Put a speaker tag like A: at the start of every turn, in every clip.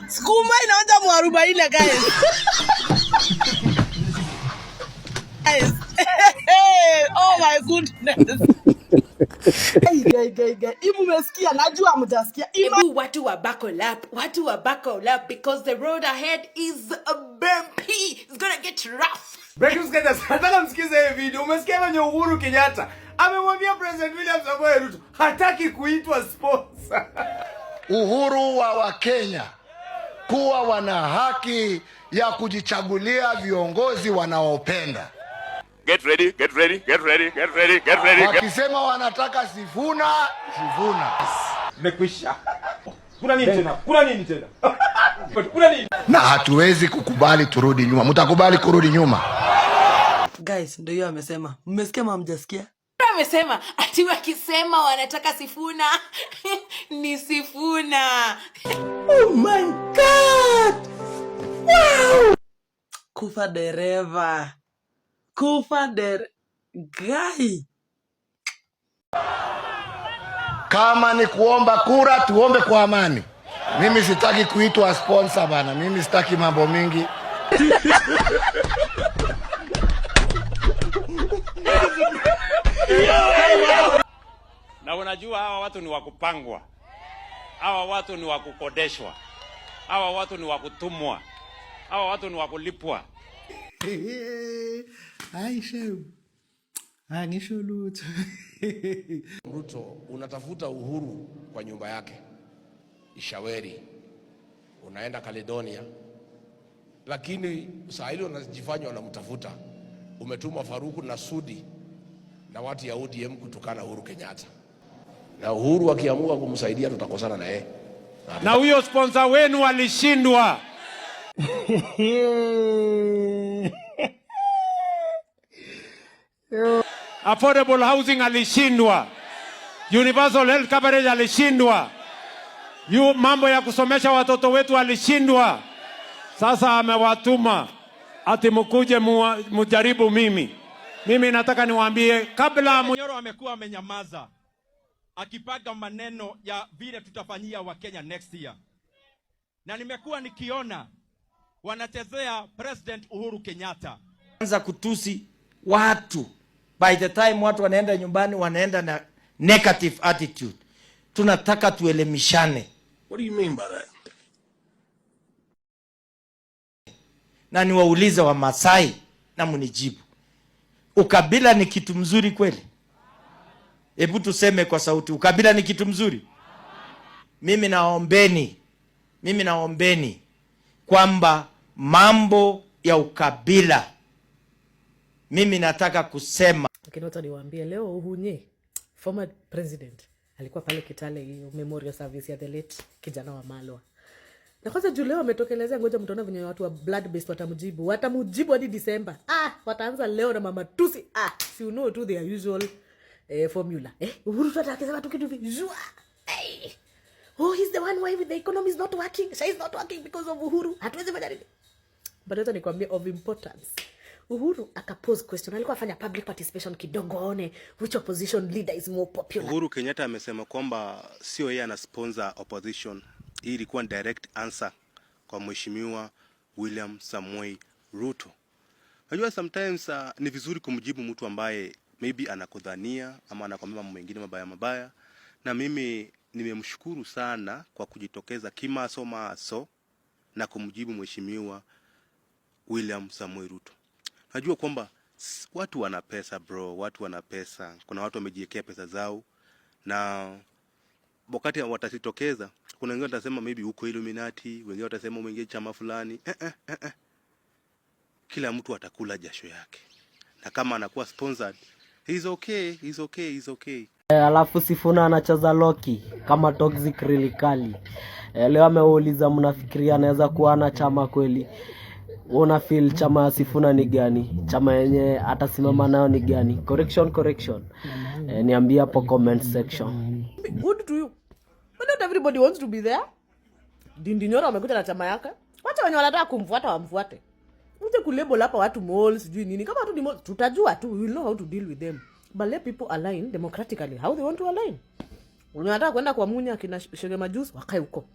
A: Skuma inaonja mwarubaini guys. Guys. Oh my goodness. Guy. Ibu umesikia, najua mtasikia.
B: Ibu watu wa buckle up because the road ahead is bumpy. It's gonna get rough.
C: Breaking Kenya, nataka msikize hii video. Umesikia venye Uhuru Kenyatta amemwambia President William Samoei Ruto hataki kuitwa sponsor.
D: Uhuru wa Wakenya kuwa wana haki ya kujichagulia viongozi wanaopenda.
E: Get ready.
D: Wakisema wanataka Sifuna.
C: Mekwisha. Kuna nini tena?
D: Na hatuwezi kukubali turudi nyuma. Mtakubali kurudi nyuma?
A: Guys, ndio hiyo amesema. Mmesikia ama hamjasikia?
B: Amesema ati wakisema wanataka Sifuna ni Sifuna.
A: Oh my god. Wow. Kufa dereva. Guy.
D: Kama ni kuomba kura, tuombe kwa amani. Mimi sitaki kuitwa sponsor bana. Mimi sitaki mambo mingi.
E: Na unajua hawa watu ni wakupangwa. Hawa watu ni wakukodeshwa. Hawa watu ni wakutumwa. Hawa watu ni wakulipwa.
F: Ruto unatafuta uhuru kwa nyumba yake Ishaweri, unaenda Caledonia, lakini saa hili wanajifanya wanamtafuta. Umetuma Faruku na Sudi na watu ya ODM kutukana Uhuru Kenyatta, na Uhuru akiamua kumsaidia tutakosana na yeye.
E: Na huyo sponsor wenu alishindwa. Affordable housing alishindwa. Universal health coverage alishindwa. Mambo ya kusomesha watoto wetu alishindwa. Sasa amewatuma ati mkuje mujaribu mimi. Mimi nataka niwaambie kabla
G: Nyoro amekuwa amenyamaza akipaga maneno ya vile tutafanyia wa Kenya next year. Na nimekuwa nikiona wanachezea President Uhuru Kenyatta.
H: Anza kutusi watu. By the time watu wanaenda nyumbani wanaenda na negative attitude. Tunataka tuelemishane.
F: What do you mean by that?
H: Na niwaulize wa Masai na munijibu. Ukabila ni kitu mzuri kweli? Hebu tuseme kwa sauti, ukabila ni kitu mzuri? Mimi naombeni kwamba mambo ya ukabila, mimi nataka kusema.
I: Lakini wacha niwaambie leo Uhunye, former president, alikuwa pale Kitale hiyo memorial service ya the late kijana wa Malwa. Na kwanza juu leo ametokelezea, ngoja mtaona venye watu wa blood based watamujibu hadi December. Wataanza leo na mama tusi. Si you know to their usual formula. Uhuru tu atakisema tu kitu hivi. Oh, he's the one why the economy is not working. She is not working because of Uhuru. Hatuwezi fanya nini? But wacha nikwambie of importance. Uhuru akapose question. Alikuwa afanya public participation kidogo aone which opposition leader is more popular.
J: Uhuru Kenyatta amesema kwamba sio yeye ana sponsor opposition. Hii ilikuwa direct answer kwa mheshimiwa William Samoei Ruto. Unajua sometimes ni vizuri kumjibu mtu ambaye maybe anakudhania ama anakwambia mambo mengine mabaya. Na mimi nimemshukuru sana kwa kujitokeza kimaso na kumjibu mheshimiwa William Samoei Ruto. Najua kwamba watu wana pesa bro, watu wana pesa. Kuna watu wamejiwekea pesa zao na wakati watajitokeza, kuna wengine watasema maybe uko Illuminati, wengine watasema umeingia chama fulani. Kila mtu atakula jasho yake. Na kama anakuwa sponsored, he's okay.
K: Alafu Sifuna anacheza Loki kama toxic really kali. Leo ameuliza mnafikiria anaweza kuwa na chama kweli? Una feel chama ya Sifuna ni gani? Chama yenye atasimama nayo ni gani? Correction. Niambia hapo comment section.
A: Good to you. But not everybody wants to be there. Nyoro amekuja na chama yake. Wacha wenye wanataka kumfuata wamfuate. Mje kulabel hapa watu malls sijui nini. Kama watu ni malls tutajua tu, we will know how to deal with them. But let people align democratically how they want to align. Unataka kwenda kwa Munya kina Shege Majusi wakae huko.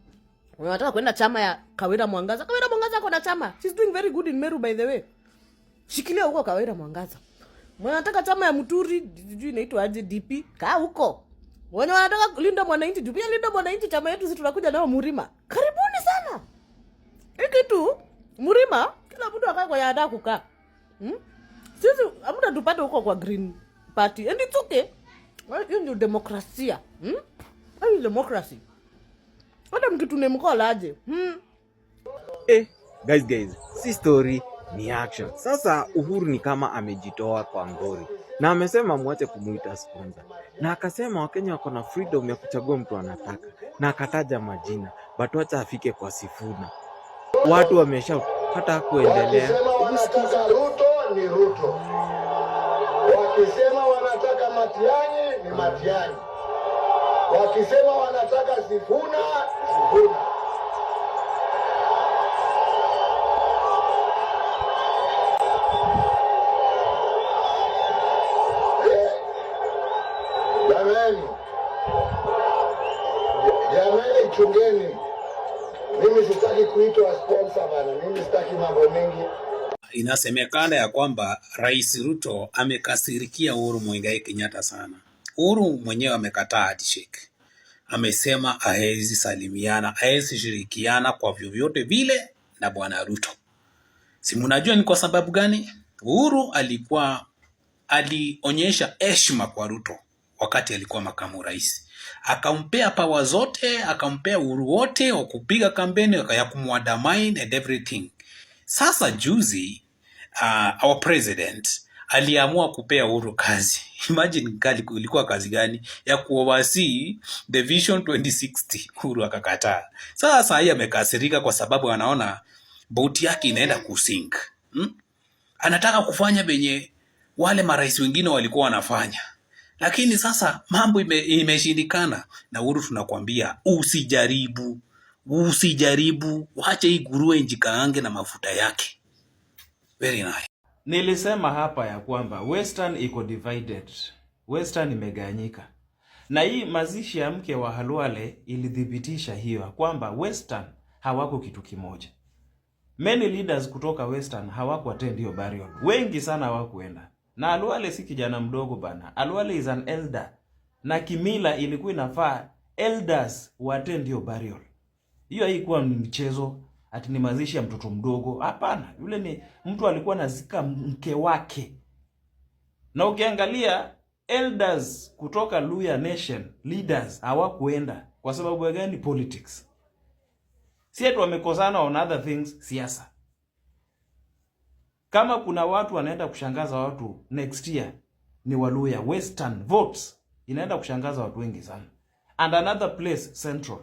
A: Unataka kwenda chama ya Kawira Mwangaza. Kawira Mwangaza ako na chama. She's doing very good in Meru by the way. Shikilia huko Kawira Mwangaza. Unataka chama ya Muturi, sijui inaitwa aje DP, kaa huko. Wenye wanataka Linda Mwananchi, pia Linda Mwananchi chama yetu sisi tunakuja nao Murima. Karibuni sana. Hiki tu Murima kila mtu akae kwa yada kukaa. Sisi amuda tupate huko kwa Green Party. And it's okay. Hiyo ndio demokrasia. Hiyo democracy. Hata mkitune mkola aje.
L: Guys, si story ni action. Sasa Uhuru ni kama amejitoa kwa ngori. Na amesema mwache kumuita sponsor. Na akasema Wakenya wako na freedom ya kuchagua mtu anataka. Na akataja majina. But wacha afike kwa Sifuna. Watu wamesha hata kuendelea.
D: Wakisema wanataka Ruto ni Ruto. Wakisema wanataka Matiang'i ni Matiang'i. Wakisema wanataka Sifuna, Sifuna. Jamani chungeni. Mimi sitaki kuitwa sponsor bana. Mimi sitaki mambo mengi.
M: Inasemekana ya kwamba Rais Ruto amekasirikia Uhuru Muigai Kenyatta sana. Uhuru mwenyewe amekataa handshake. Amesema haezi salimiana, haezi shirikiana kwa vyovyote vile na Bwana Ruto. Si mnajua ni kwa sababu gani? Uhuru alionyesha heshima kwa Ruto wakati alikuwa makamu rais. Akampea power zote, akampea uhuru wote wa kupiga kampeni, ya kumwadamine and everything. Sasa juzi our president aliamua kupea Uhuru kazi. Imagine ilikuwa kazi gani? Ya kuoversee the Vision 2060. Uhuru akakataa. Sasa yeye amekasirika kwa sababu anaona boti yake inaenda kusink. Anataka kufanya benye wale marais wengine walikuwa wanafanya. Lakini sasa mambo imeshindikana. Na Uhuru tunakwambia usijaribu, wacha hii nguruwe njikaange na mafuta yake. Very nice.
H: Nilisema hapa ya kwamba Western iko divided. Western imeganyika. Na hii mazishi ya mke wa Halwale ilidhibitisha hiyo kwamba Western hawako kitu kimoja. Many leaders kutoka Western hawako attend hiyo burial. Wengi sana hawakuenda. Na Halwale si kijana mdogo bana. Halwale is an elder. Na kimila ilikuwa inafaa elders attend hiyo burial. Hiyo haikuwa ni mchezo, ati ni mazishi ya mtoto mdogo. Hapana, yule ni mtu alikuwa anazika mke wake. Na ukiangalia elders kutoka Luhya Nation, leaders hawakuenda kwa sababu gani? Politics. Si eti wamekosana on other things, siasa. Kama kuna watu wanaenda kushangaza watu next year ni Waluhya. Western votes inaenda kushangaza watu wengi sana. And another place, Central.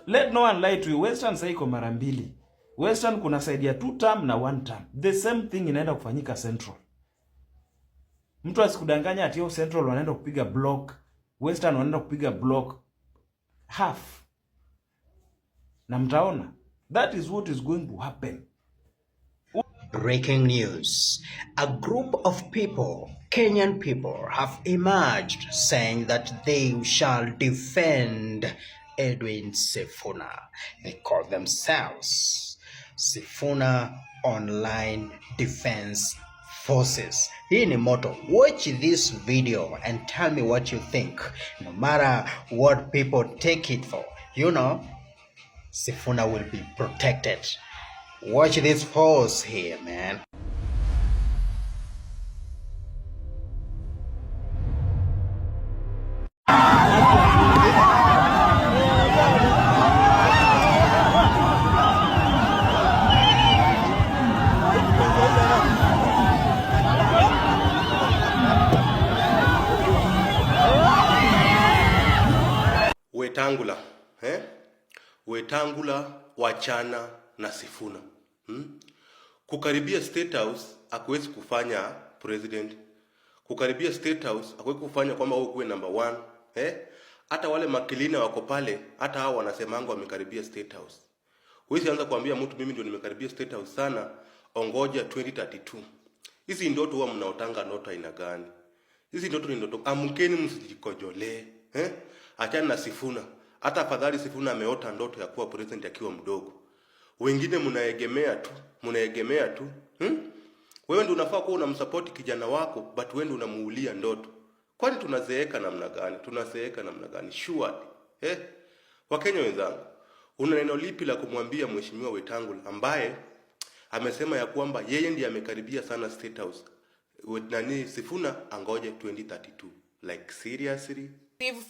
H: Let no one lie to you. Western sasa iko mara mbili. Western kuna side ya 2 term na 1 term. The same thing inaenda kufanyika Central. Mtu asikudanganya ati yo Central wanaenda kupiga block, Western wanaenda kupiga block half. Na mtaona. That is what is going to happen.
N: Breaking news. A group of people, Kenyan people, have emerged saying that they shall defend Edwin Sifuna. They call themselves Sifuna Online Defense Forces. Hii ni moto. Watch this video and tell me what you think. No matter what people take it for, you know, Sifuna will be protected. Watch this force here, man.
J: Wetangula wachana na Sifuna. Kukaribia State House hakuwezi kufanya president. Kukaribia State House hakuwezi kufanya kwamba wewe uwe number 1. Hata wale makilina wako pale, hata hao wanasemanga wamekaribia State House. Huwezi anza kuambia mtu mimi ndio nimekaribia State House sana, ongoja 2032. Hizi ndoto huwa mnaotanga ndoto aina gani? Hizi ndoto ni ndoto. Amkeni msijikojolee. Achana na Sifuna. Hata afadhali Sifuna ameota ndoto ya kuwa president akiwa mdogo. Wengine mnaegemea tu. Wewe ndio unafaa kuwa unamsupport kijana wako, but wewe ndio unamuulia ndoto. Kwani tunazeeka namna gani? Sure. Wakenya wenzangu, una neno lipi la kumwambia Mheshimiwa Wetangula ambaye amesema ya kwamba yeye ndiye amekaribia sana State House? Sifuna angoje 2032. Like seriously?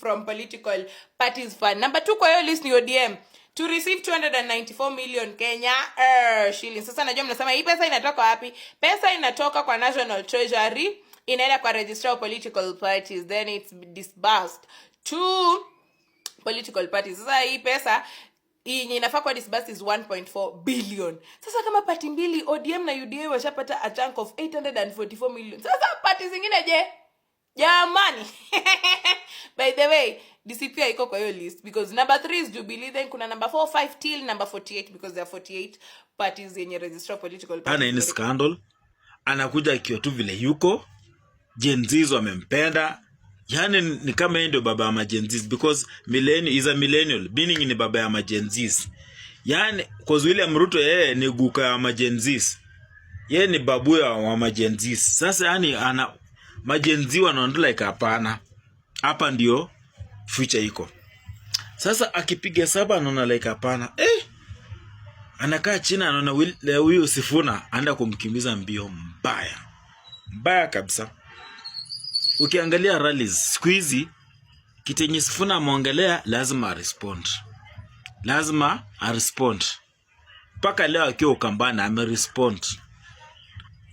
B: From political parties fund. Number 2 kwa hiyo list ni ODM to receive 294 million Kenya shillings. Sasa najua mnasema hii pesa inatoka wapi? Pesa inatoka kwa National Treasury, inaenda kwa Registrar of Political Parties, then it's disbursed to political parties. Sasa hii pesa inafaa kwa disbursed is 1.4 billion. Sasa kama party mbili ODM na UDA washapata a chunk of 844 million. Sasa party zingine je? Jamani. By the way, DCP iko kwa hiyo list because number 3 is Jubilee, then kuna number 4, 5 till number 48 because there are 48 parties yenye register political parties.
H: Ana ini scandal, anakuja akiwa tu vile yuko, Gen Zs wamempenda. Yani ni kama yeye ndio baba ya Gen Zs because millennial is a millennial, meaning ni baba ya Gen Zs. Yani cause William Ruto yeye ni guka ya Gen Zs. Yeye ni babu ya wa Gen Zs. Sasa yani ana Gen Z wanaona like hapana. Hapa ndio future iko. Sasa akipiga saba anaona like hapana. Anakaa chini anaona huyu Sifuna anaenda kumkimbiza mbio mbaya. Mbaya kabisa. Ukiangalia rallies siku hizi kitenye Sifuna ameongelea lazima arespond. Paka leo akiwa Ukambani amerespond.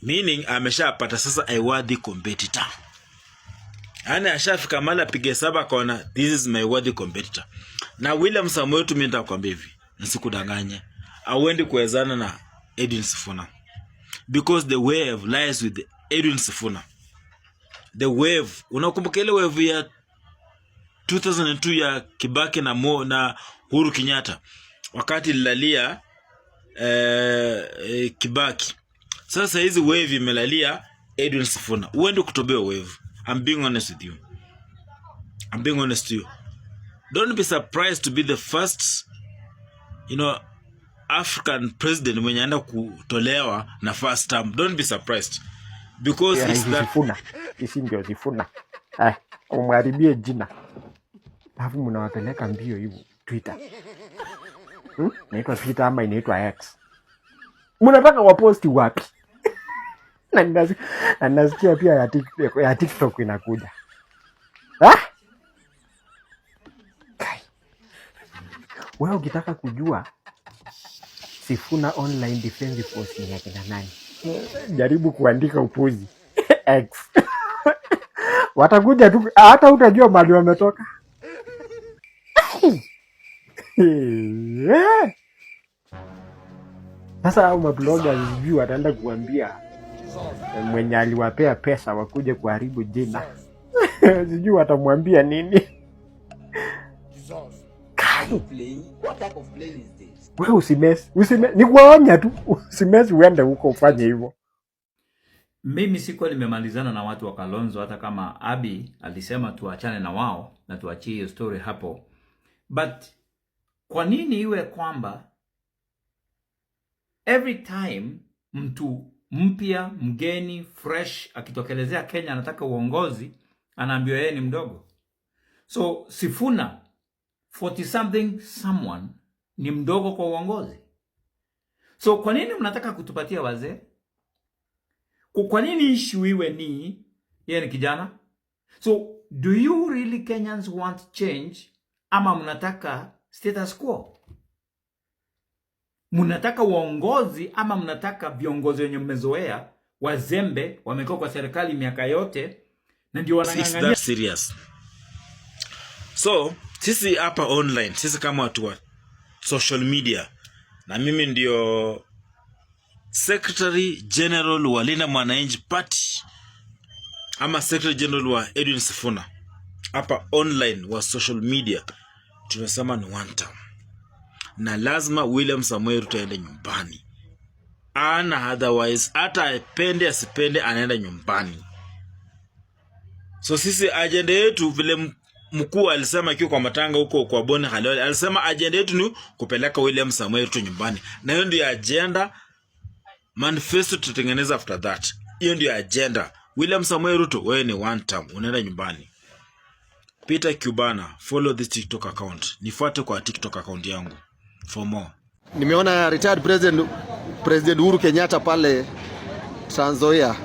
H: Meaning ameshapata sasa a worthy competitor. Ana ashafika mala pige saba kaona this is my worthy competitor. Na William Samoei tu mimi nitakwambia hivi, nisikudanganye. Auendi kuwezana na Edwin Sifuna. Because the wave lies with Edwin Sifuna. The wave, unakumbuka ile wave ya 2002 ya Kibaki na Uhuru Kenyatta wakati lilalia Kibaki. Sasa hizi wave imelalia Edwin Sifuna. Uende kutobea wave. I'm being honest with you. Don't be surprised to be the first, African president mwenye anaenda kutolewa na first term. Don't be surprised. Because it's that
O: Sifuna. Isi ndio Sifuna. Umharibie jina. Alafu mnawapeleka mbio hivyo Twitter. Inaitwa Twitter ama inaitwa X. Mnataka waposti wapi? Na nasikia pia ya TikTok inakuja. Wewe ukitaka kujua Sifuna Online Defense Force ni akina nani? Jaribu kuandika upuzi X. Watakuja tu, hata utajua mahali wametoka. Sasa hao mabloggers sijui wataenda kuambia mwenye aliwapea pesa wakuje kuharibu jina. Sijui watamwambia nini.
P: What type of plane is this?
O: Wewe usimesi. Ni kuwaonya tu. Usimesi uende huko ufanye hivyo.
Q: Mimi sikuwa nimemalizana na watu wa Kalonzo, hata kama Abi alisema tuachane na wao na tuachie hiyo story hapo. But kwa nini iwe kwamba every time mtu mpya, mgeni, fresh akitokelezea Kenya anataka uongozi, anaambiwa yeye ni mdogo? So Sifuna 40 something someone ni mdogo kwa uongozi. So kwa nini mnataka kutupatia wazee? Kwa nini issue iwe ni yeye ni kijana? So do you really Kenyans want change ama mnataka status quo? Mnataka uongozi ama mnataka viongozi wenye mmezoea wazembe wamekuwa kwa serikali miaka yote na ndio wanang'ang'ania?
H: It's that serious. So sisi hapa online, sisi kama watu wa social media, na mimi ndio Secretary General wa Linda Mwananchi Party ama Secretary General wa Edwin Sifuna, hapa online wa social media tunasema ni one term. Na lazima William Samoei Ruto aende nyumbani. Otherwise hata apende asipende anaenda nyumbani. So sisi agenda yetu vile
R: mkuu alisema akiwa kwa matanga huko kwa Boni Khalwale, alisema agenda yetu ni kupeleka William Samoei Ruto nyumbani. Na hiyo ndio agenda, manifesto tutengeneza after that. Hiyo ndio agenda. William Samoei Ruto, wewe ni one term, unaenda nyumbani. Peter Cubana, follow this TikTok account. Nifuate kwa TikTok account yangu for more.
S: Nimeona retired President Uhuru Kenyatta pale Trans Nzoia,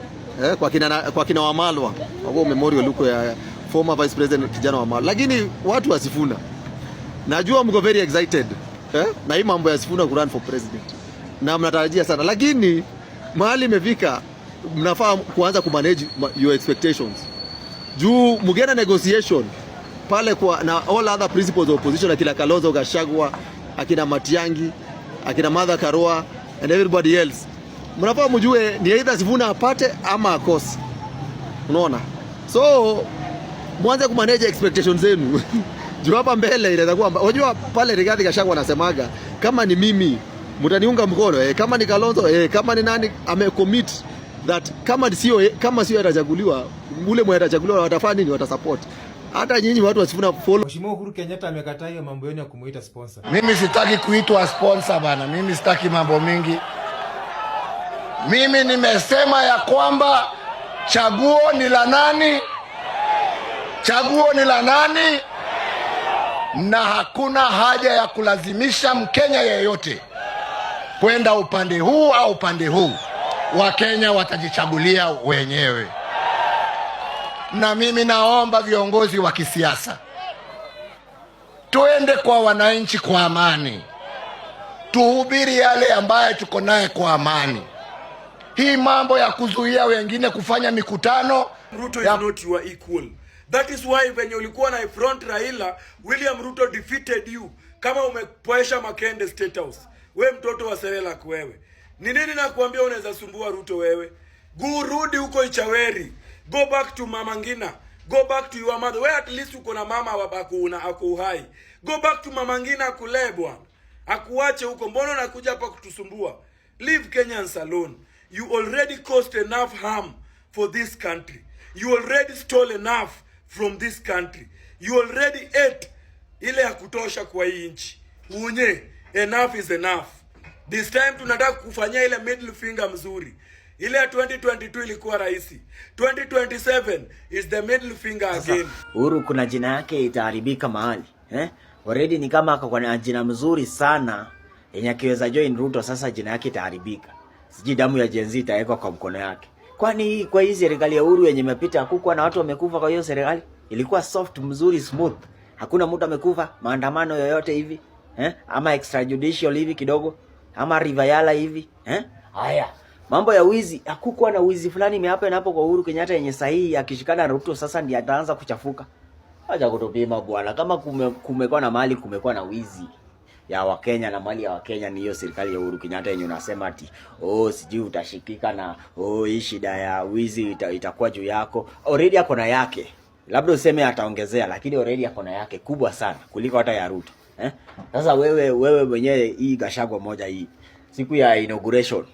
S: kwa kina Wamalwa, kwa memorial huko ya former Vice President kijana Wamalwa. Lakini watu wa Sifuna, najua mko very excited na hii mambo ya Sifuna kurun for president, na mnatarajia sana, lakini mahali imefika mnafaa kuanza kumanage your expectations. Juu mgena negotiation pale kwa na all other principles of opposition, akina Kalonzo Gachagua, akina Matiangi, akina Martha Karua and everybody else, mnafaa mjue ni either Sifuna apate ama akose. Unaona? So mwanze kumanage expectations zenu. Juu hapa mbele inaweza kuwa, unajua pale Rigathi Gachagua anasemaga kama ni mimi mtaniunga mkono, kama ni Kalonzo, kama ni nani amecommit that kama sio atachaguliwa, ule mwenye atachaguliwa watafanya nini? Watasupport. Hata nyinyi watu wasifuna follow.
T: Mheshimiwa Uhuru Kenyatta amekataa hiyo mambo yenu ya kumuita sponsor.
D: Mimi sitaki kuitwa sponsor bana. Mimi sitaki mambo mingi. Mimi nimesema ya kwamba chaguo ni la nani? Chaguo ni la nani? Na hakuna haja ya kulazimisha Mkenya yeyote kwenda upande huu au upande huu. Wakenya watajichagulia wenyewe. Na mimi naomba viongozi wa kisiasa, tuende kwa wananchi kwa amani, tuhubiri yale ambaye tuko naye kwa amani. Hii mambo ya kuzuia wengine kufanya mikutano,
U: Ruto is not your equal. That is why when you ulikuwa na front Raila, William Ruto defeated you kama umepoesha Makende State House. We mtoto wa Serela wewe. Ni nini nakuambia unaweza sumbua Ruto wewe? Rudi huko Ichaweri. Go back to Mama Ngina. Go back to your mother. Where at least uko na mama wabakuna ako uhai. Go back to Mama Ngina akule bwana. Akuache huko. Mbona unakuja hapa kutusumbua? Leave Kenyans alone. You already caused enough harm for this country. You already stole enough from this country. You already ate ile ya kutosha kwa hii nchi. Unye, enough is enough. This time tunataka kufanyia ile middle finger mzuri. Ile ya 2022 ilikuwa rahisi. 2027 is the middle finger again.
V: Uhuru kuna jina yake itaharibika mahali. Already ni kama ako na jina mzuri sana. Yenye akiweza join Ruto sasa jina yake itaharibika. Siji damu ya Gen Z itawekwa kwa mkono yake. Kwani kwa hii serikali ya Uhuru yenye imepita hakukuwa na watu wamekufa kwa hiyo serikali? Ilikuwa soft, mzuri, smooth. Hakuna mtu amekufa, maandamano yoyote hivi. Ama extrajudicial hivi kidogo. Ama Rivayala hivi. Haya. Mambo ya wizi, hakukuwa na wizi fulani imehappen hapo kwa Uhuru Kenyatta yenye sahihi akishikana Ruto sasa ndiye ataanza kuchafuka. Acha kutupima bwana. Kama kumekuwa na mali, kumekuwa na wizi ya Wakenya na mali ya Wakenya, ni hiyo serikali ya Uhuru Kenyatta yenye unasema ati sijui utashikika na hii shida ya wizi itakuwa juu yako. Already yako na yake. Labda useme ataongezea, lakini already yako na yake kubwa sana kuliko hata ya Ruto. Sasa wewe mwenyewe hii Gachagua moja hii siku ya inauguration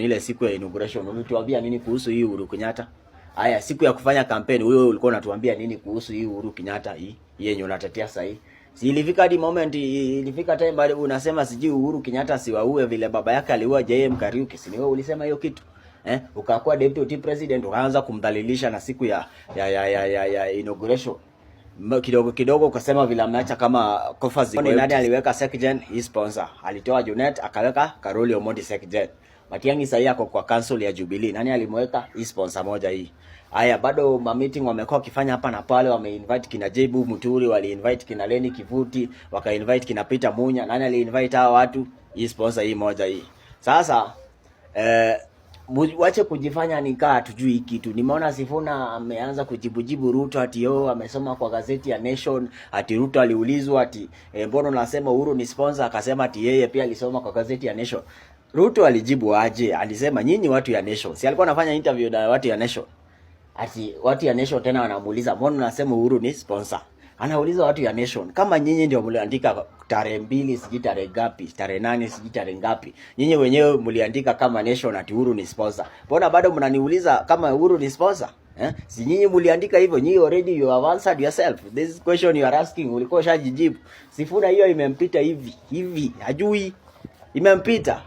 V: ile siku ya inauguration ulituambia nini kuhusu hii Uhuru Kenyatta? Haya, siku ya kufanya kampeni wewe ulikuwa unatuambia nini kuhusu hii Uhuru Kenyatta hii yenye unatetea sasa hii? Si ilifika hadi moment, ilifika time bado unasema siji Uhuru Kenyatta siwaue vile baba yake aliua JM Kariuki. Si wewe ulisema hiyo kitu? Ukakuwa deputy president ukaanza kumdhalilisha na siku ya inauguration. Kidogo ukasema vile ameacha kama Kofazi. Nani aliweka second hii sponsor? Alitoa Junet akaweka Karoli Omondi second. Matiang'i sasa yako kwa council ya Jubilee. Nani alimweka hii sponsor moja hii? Haya, bado ma meeting wamekuwa wakifanya hapa na pale, wameinvite kina Jebu Muturi, wali-invite kina Leni Kivuti, waka-invite kina Peter Munya. Nani ali-invite hao watu? Hii sponsor hii moja hii. Sasa wache kujifanya nikaa tujui kitu. Nimeona Sifuna ameanza kujibu Ruto ati amesoma kwa gazeti ya Nation ati Ruto aliulizwa ati mbona unasema Uhuru ni sponsor, akasema ati yeye pia alisoma kwa gazeti ya Nation. Ruto alijibu aje? Alisema nyinyi watu ya Nation. Si alikuwa anafanya interview na watu ya Nation. Ati watu ya Nation tena wanamuuliza mbona unasema Uhuru ni sponsor? Anauliza watu ya Nation, kama nyinyi ndio mliandika tarehe 2 siji tarehe ngapi, tarehe 8 siji tarehe ngapi, nyinyi wenyewe mliandika kama Nation ati Uhuru ni sponsor, mbona bado mnaniuliza kama Uhuru ni sponsor? Si nyinyi mliandika hivyo, nyinyi already you have answered yourself. This question you are asking ulikuwa ushajijibu. Sifuna hiyo imempita hivi, hajui imempita.